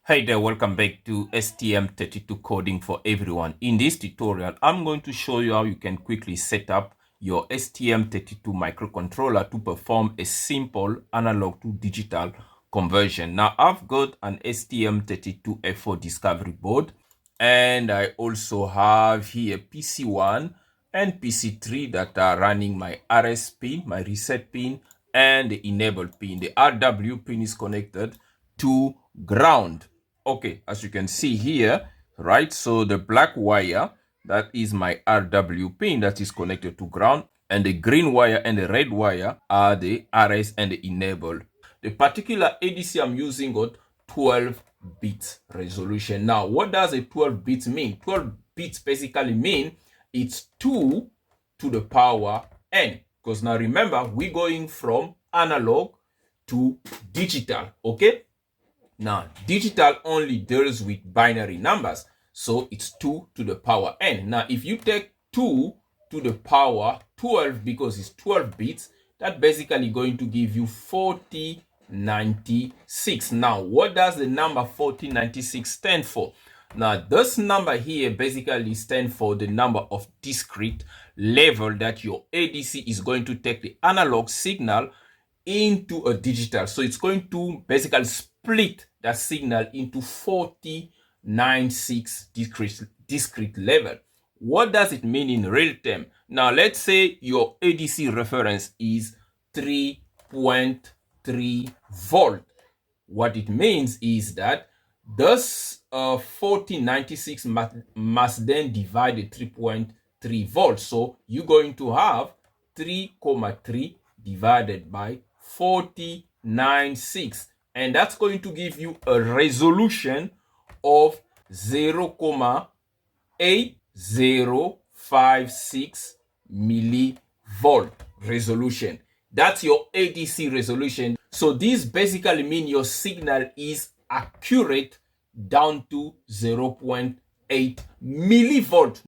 Hey there, welcome back to STM32 Coding for Everyone. In this tutorial, I'm going to show you how you can quickly set up your STM32 microcontroller to perform a simple analog to digital conversion. Now, I've got an STM32 F4 Discovery board, and I also have here PC1 and PC3 that are running my RS pin, my reset pin, and the enable pin. The RW pin is connected to ground. Okay, as you can see here, right? So the black wire, that is my RW pin that is connected to ground, and the green wire and the red wire are the RS and the enable. The particular ADC I'm using got 12-bit resolution. Now, what does a 12-bit mean? 12 bits basically mean it's 2 to the power n. Because now remember, we're going from analog to digital, okay? Now, digital only deals with binary numbers, so it's 2 to the power n. Now, if you take 2 to the power 12, because it's 12 bits, that's basically going to give you 4096. Now, what does the number 4096 stand for? Now, this number here basically stands for the number of discrete level that your ADC is going to take the analog signal into a digital. So it's going to basically split that signal into 4096 discrete level. What does it mean in real time? Now, let's say your ADC reference is 3.3 volt. What it means is that this 4096 must then divide the 3.3 volts. So you're going to have 3.3 divided by 4096, and that's going to give you a resolution of 0.8056 millivolt resolution. That's your ADC resolution. So this basically means your signal is accurate down to 0.8 millivolt.